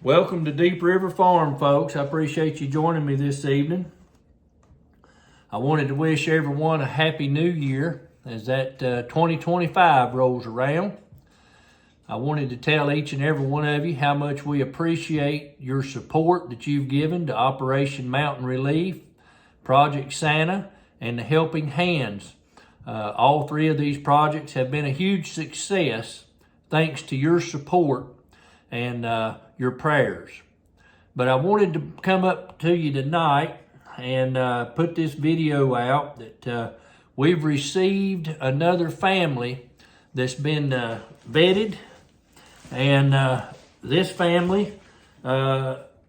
Welcome to Deep River Farm, folks. I appreciate you joining me this evening. I wanted to wish everyone a happy new year as that 2025 rolls around. I wanted to tell each and every one of you how much we appreciate your support that you've given to Operation Mountain Relief, Project Santa, and the Helping Hands. All three of these projects have been a huge success thanks to your support and your prayers. But I wanted to come up to you tonight and put this video out that we've received another family that's been vetted, and this family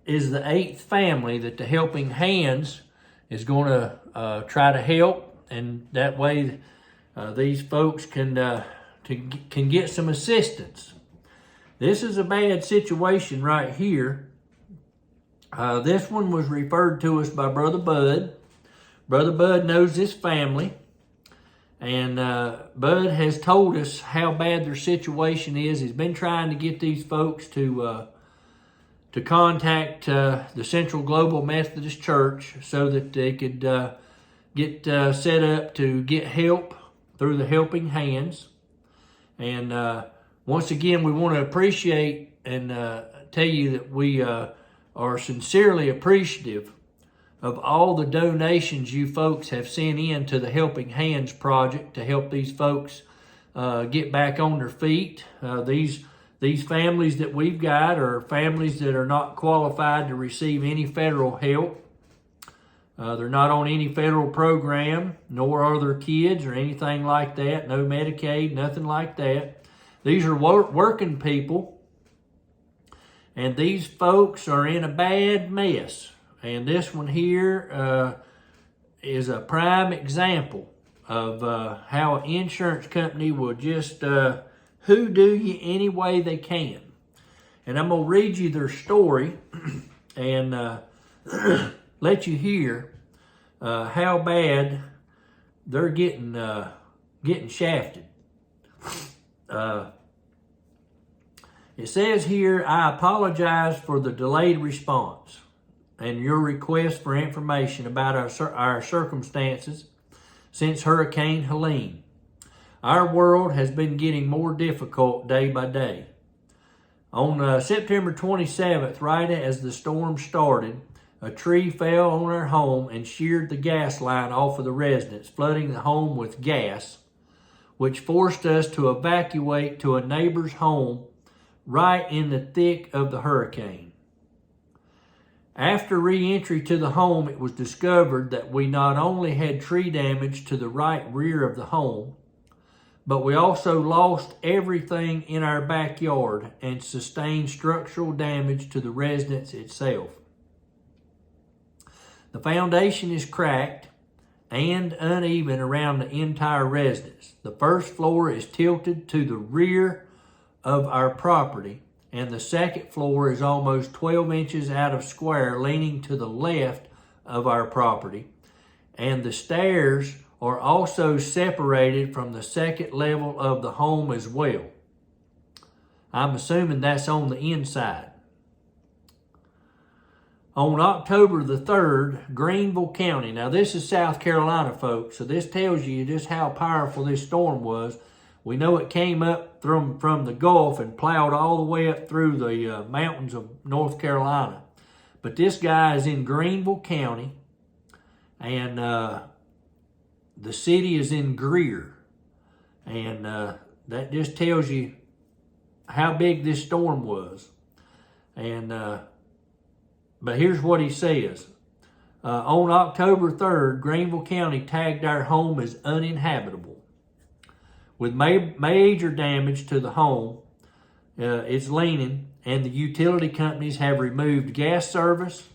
is the 8th family that the Helping Hands is going to try to help, and that way these folks can get some assistance. This is a bad situation right here. This one was referred to us by Brother Bud. Brother Bud knows this family, and Bud has told us how bad their situation is. He's been trying to get these folks to contact the Central Global Methodist Church so that they could get set up to get help through the Helping Hands. And once again, we want to appreciate and tell you that we are sincerely appreciative of all the donations you folks have sent in to the Helping Hands project to help these folks get back on their feet. These families that we've got are families that are not qualified to receive any federal help. They're not on any federal program, nor are their kids or anything like that. No Medicaid, nothing like that. These are working people, and these folks are in a bad mess. And this one here is a prime example of how an insurance company will just hoodoo you any way they can. And I'm going to read you their story and let you hear how bad they're getting shafted. It says here, I apologize for the delayed response and your request for information about our circumstances since Hurricane Helene. Our world has been getting more difficult day by day. On September 27th, right as the storm started, a tree fell on our home and sheared the gas line off of the residence, flooding the home with gas, which forced us to evacuate to a neighbor's home right in the thick of the hurricane. After re-entry to the home, it was discovered that we not only had tree damage to the right rear of the home, but we also lost everything in our backyard and sustained structural damage to the residence itself. The foundation is cracked and uneven around the entire residence. The first floor is tilted to the rear of our property, and the second floor is almost 12 inches out of square, leaning to the left of our property, and the stairs are also separated from the second level of the home as well. I'm assuming that's on the inside. On October the 3rd, Greenville County, now this is South Carolina, folks, so this tells you just how powerful this storm was. We know it came up from the Gulf and plowed all the way up through the mountains of North Carolina. But this guy is in Greenville County, and the city is in Greer. And that just tells you how big this storm was. And but here's what he says. On October 3rd, Greenville County tagged our home as uninhabitable. With major damage to the home, it's leaning, and the utility companies have removed gas service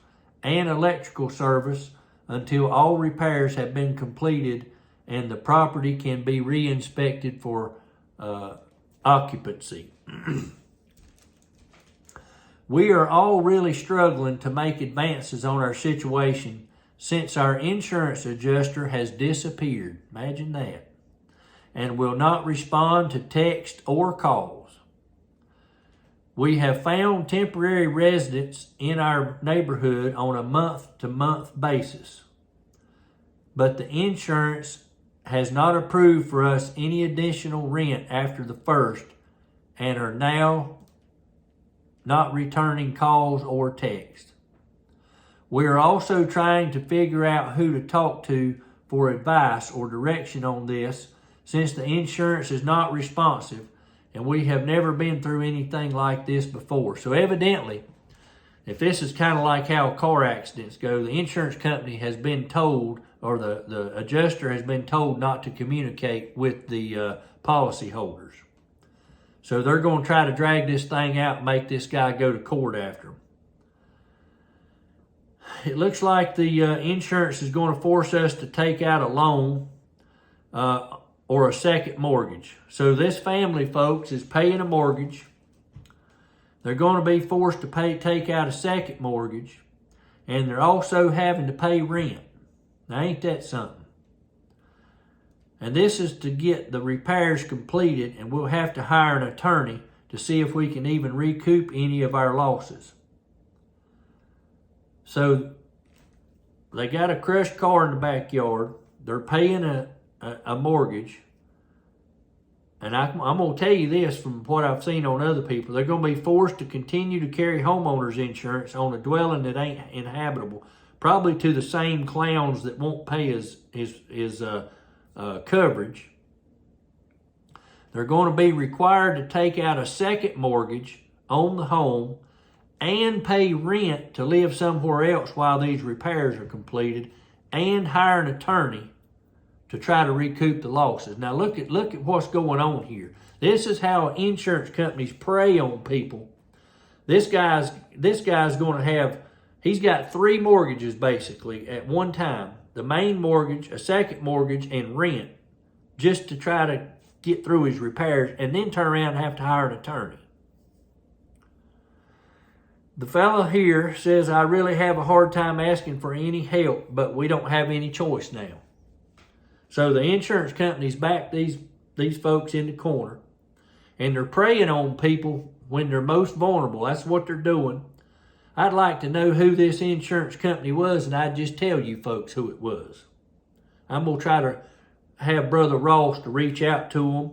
and electrical service until all repairs have been completed and the property can be re-inspected for occupancy. We are all really struggling to make advances on our situation since our insurance adjuster has disappeared. Imagine that. And will not respond to text or calls. We have found temporary residents in our neighborhood on a month-to-month basis, but the insurance has not approved for us any additional rent after the 1st and are now not returning calls or texts. We are also trying to figure out who to talk to for advice or direction on this, since the insurance is not responsive and we have never been through anything like this before. So evidently, if this is kind of like how car accidents go, the insurance company has been told, or the adjuster has been told, not to communicate with the policy holders. So they're going to try to drag this thing out and make this guy go to court after him. It looks like the insurance is going to force us to take out a loan or a second mortgage. So this family, folks, is paying a mortgage. They're going to be forced to take out a second mortgage, and they're also having to pay rent. Now, ain't that something? And this is to get the repairs completed, and we'll have to hire an attorney to see if we can even recoup any of our losses. So they got a crushed car in the backyard. They're paying a mortgage. And I'm going to tell you this from what I've seen on other people. They're going to be forced to continue to carry homeowners insurance on a dwelling that ain't inhabitable, probably to the same clowns that won't pay his coverage. They're going to be required to take out a second mortgage on the home and pay rent to live somewhere else while these repairs are completed, and hire an attorney to try to recoup the losses. Now look at what's going on here. This is how insurance companies prey on people. This guy's going to have, he's got 3 mortgages basically at one time. The main mortgage, a second mortgage, and rent, just to try to get through his repairs, and then turn around and have to hire an attorney. The fellow here says, I really have a hard time asking for any help, but we don't have any choice now. So the insurance companies back these folks in the corner, and they're preying on people when they're most vulnerable. That's what they're doing. I'd like to know who this insurance company was, and I'd just tell you folks who it was. I'm going to try to have Brother Ross to reach out to them,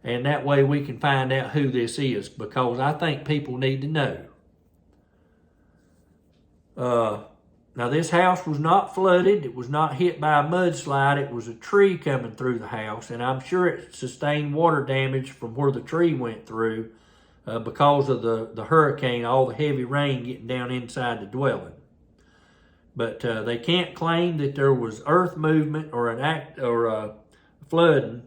and that way we can find out who this is, because I think people need to know. Now this house was not flooded. It was not hit by a mudslide. It was a tree coming through the house, and I'm sure it sustained water damage from where the tree went through because of the hurricane, all the heavy rain getting down inside the dwelling. But they can't claim that there was earth movement or flooding,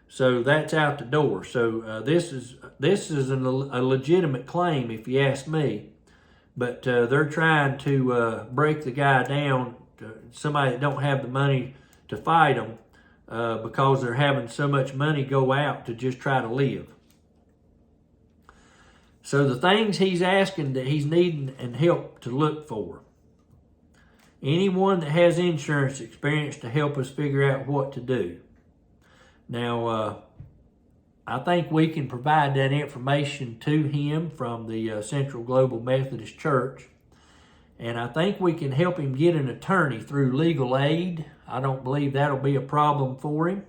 so that's out the door. So this is a legitimate claim, if you ask me. But they're trying to break the guy down, somebody that don't have the money to fight them, because they're having so much money go out to just try to live. So the things he's asking that he's needing and help to look for. Anyone that has insurance experience to help us figure out what to do. Now, I think we can provide that information to him from the Central Global Methodist Church. And I think we can help him get an attorney through legal aid. I don't believe that'll be a problem for him.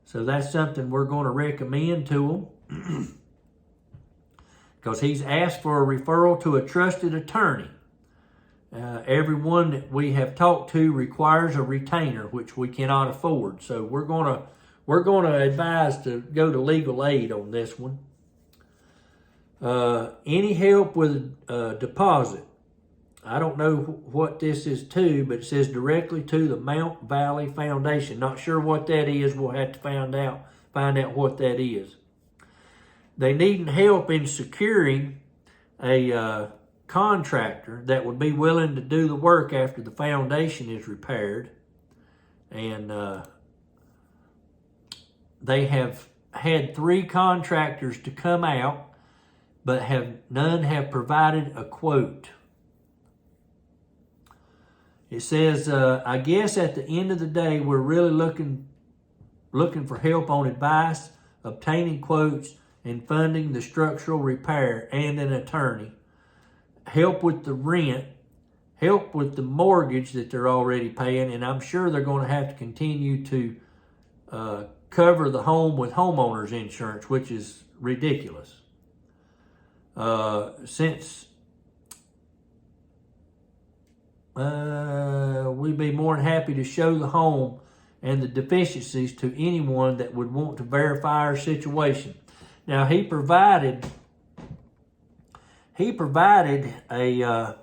So that's something we're going to recommend to him. Because he's asked for a referral to a trusted attorney. Everyone that we have talked to requires a retainer, which we cannot afford. So we're going to advise to go to legal aid on this one. Any help with a deposit? I don't know what this is to, but it says directly to the Mount Valley Foundation. Not sure what that is. We'll have to find out what that is. They need help in securing a contractor that would be willing to do the work after the foundation is repaired. And they have had 3 contractors to come out, but none have provided a quote. It says, I guess at the end of the day, we're really looking for help on advice, obtaining quotes, and funding the structural repair and an attorney, help with the rent, help with the mortgage that they're already paying, and I'm sure they're going to have to continue to cover the home with homeowners insurance, which is ridiculous. Since we'd be more than happy to show the home and the deficiencies to anyone that would want to verify our situation. Now he provided a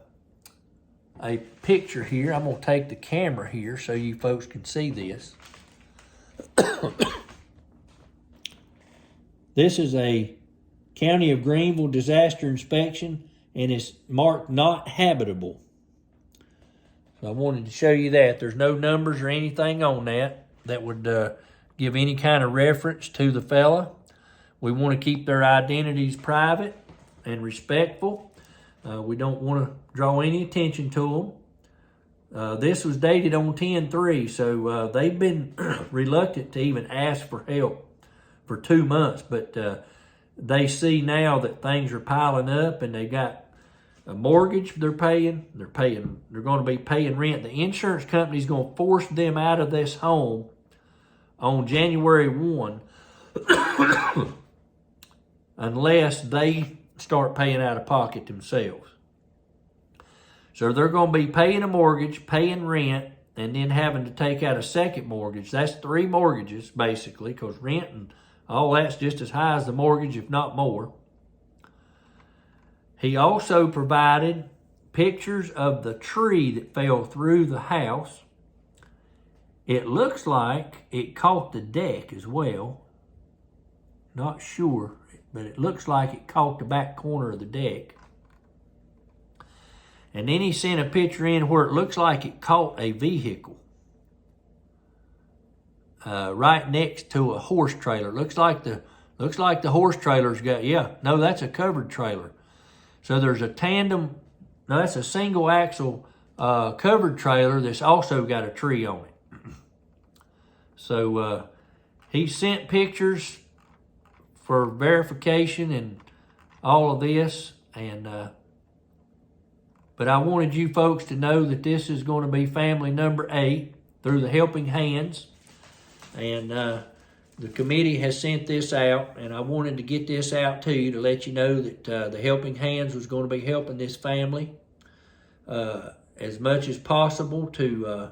picture here. I'm gonna take the camera here so you folks can see this. This is a County of Greenville disaster inspection, and it's marked not habitable. So I wanted to show you that. There's no numbers or anything on that would give any kind of reference to the fella. We want to keep their identities private and respectful. We don't want to draw any attention to them. This was dated on 10/3, so they've been reluctant to even ask for help for 2 months, but they see now that things are piling up, and they got a mortgage they're going to be paying rent. The insurance company's going to force them out of this home on January 1 unless they start paying out of pocket themselves. So they're going to be paying a mortgage, paying rent, and then having to take out a second mortgage. That's 3 mortgages, basically, because rent and all that's just as high as the mortgage, if not more. He also provided pictures of the tree that fell through the house. It looks like it caught the deck as well. Not sure, but it looks like it caught the back corner of the deck. And then he sent a picture in where it looks like it caught a vehicle right next to a horse trailer. Looks like the horse trailer's got, that's a covered trailer. So there's a tandem, no, that's a single axle covered trailer that's also got a tree on it. So he sent pictures for verification and all of this, and but I wanted you folks to know that this is going to be family number 8 through the Helping Hands, and the committee has sent this out, and I wanted to get this out to you to let you know that the Helping Hands was going to be helping this family as much as possible to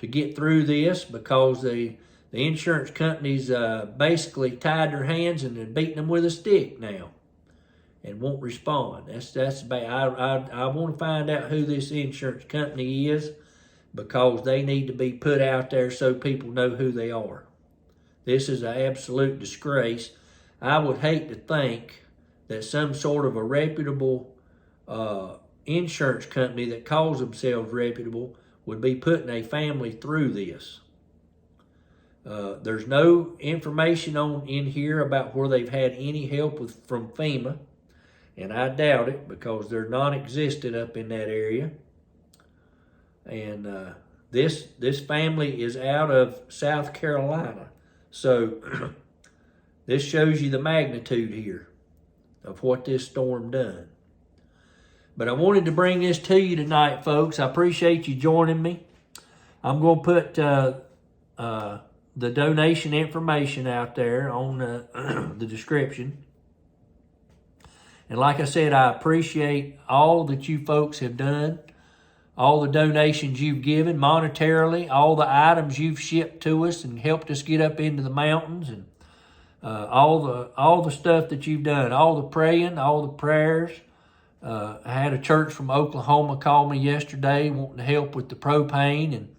get through this, because the insurance companies basically tied their hands and they're beating them with a stick now and won't respond. That's bad. I want to find out who this insurance company is, because they need to be put out there so people know who they are. This is an absolute disgrace. I would hate to think that some sort of a reputable insurance company that calls themselves reputable would be putting a family through this. There's no information in here about where they've had any help from FEMA, and I doubt it, because they're non-existent up in that area. And this family is out of South Carolina. So this shows you the magnitude here of what this storm done. But I wanted to bring this to you tonight, folks. I appreciate you joining me. I'm going to put the donation information out there on the description. And like I said, I appreciate all that you folks have done, all the donations you've given monetarily, all the items you've shipped to us and helped us get up into the mountains, and all the stuff that you've done, all the praying, all the prayers. I had a church from Oklahoma call me yesterday wanting to help with the propane, and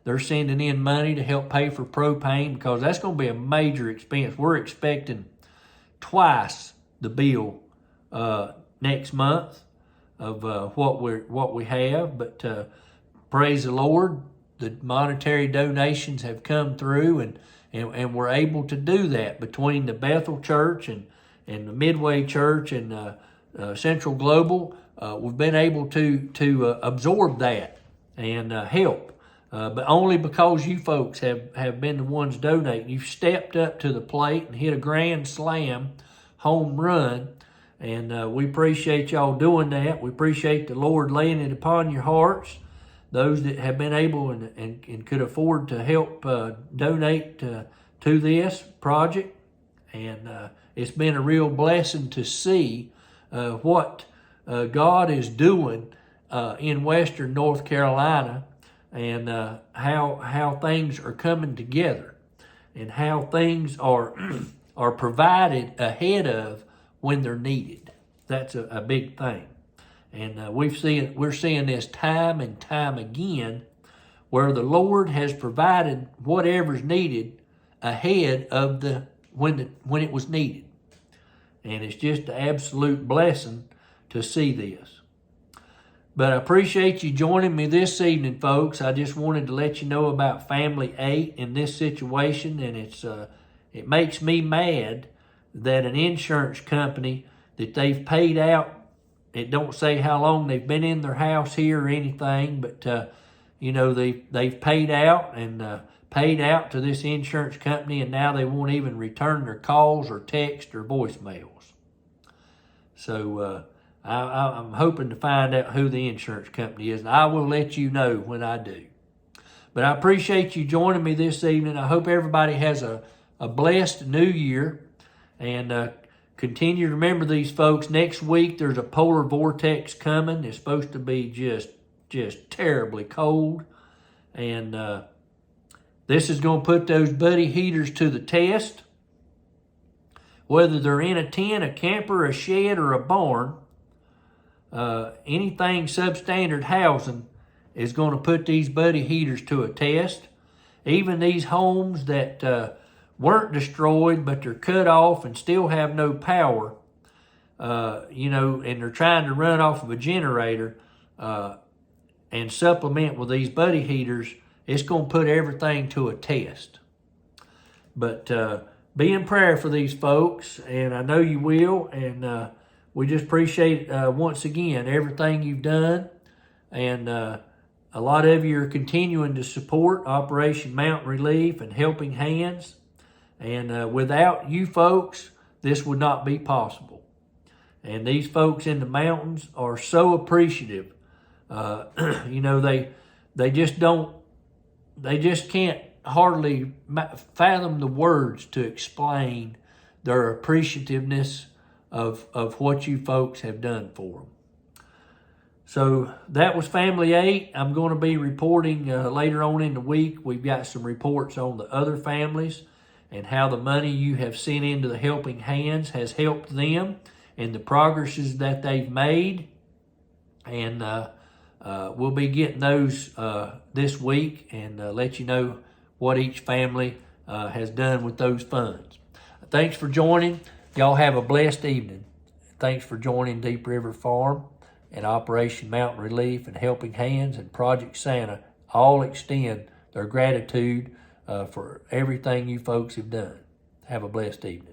they're sending in money to help pay for propane, because that's going to be a major expense. We're expecting twice the bill next month of what we have, but praise the Lord, the monetary donations have come through, and we're able to do that between the Bethel Church and the Midway Church and Central Global. We've been able to absorb that and help, but only because you folks have been the ones donating. You've stepped up to the plate and hit a grand slam home run. And we appreciate y'all doing that. We appreciate the Lord laying it upon your hearts. Those that have been able and could afford to help donate to this project. And it's been a real blessing to see what God is doing in Western North Carolina, and how things are coming together, and how things are are provided ahead of when they're needed. That's a big thing. And we're seeing this time and time again, where the Lord has provided whatever's needed ahead of when it was needed. And it's just an absolute blessing to see this. But I appreciate you joining me this evening, folks. I just wanted to let you know about Family 8 in this situation, and it makes me mad that an insurance company that they've paid out, it don't say how long they've been in their house here or anything, but they've paid out to this insurance company, and now they won't even return their calls or text or voicemails. So I'm hoping to find out who the insurance company is, and I will let you know when I do. But I appreciate you joining me this evening. I hope everybody has a blessed new year, and continue to remember these folks. Next week there's a polar vortex coming. It's supposed to be just terribly cold, and this is going to put those buddy heaters to the test. Whether they're in a tent, a camper, a shed, or a barn, anything substandard housing is going to put these buddy heaters to a test. Even these homes that weren't destroyed, but they're cut off and still have no power, and they're trying to run off of a generator and supplement with these buddy heaters, it's going to put everything to a test. But be in prayer for these folks, and I know you will, and we just appreciate, once again, everything you've done, and a lot of you are continuing to support Operation Mountain Relief and Helping Hands, and without you folks, this would not be possible. And these folks in the mountains are so appreciative. They just can't hardly fathom the words to explain their appreciativeness of what you folks have done for them. So that was Family 8. I'm going to be reporting later on in the week. We've got some reports on the other families and how the money you have sent into the Helping Hands has helped them and the progresses that they've made. And we'll be getting those this week and let you know what each family has done with those funds. Thanks for joining. Y'all have a blessed evening. Thanks for joining Deep River Farm and Operation Mountain Relief and Helping Hands and Project Santa. All extend their gratitude for everything you folks have done. Have a blessed evening.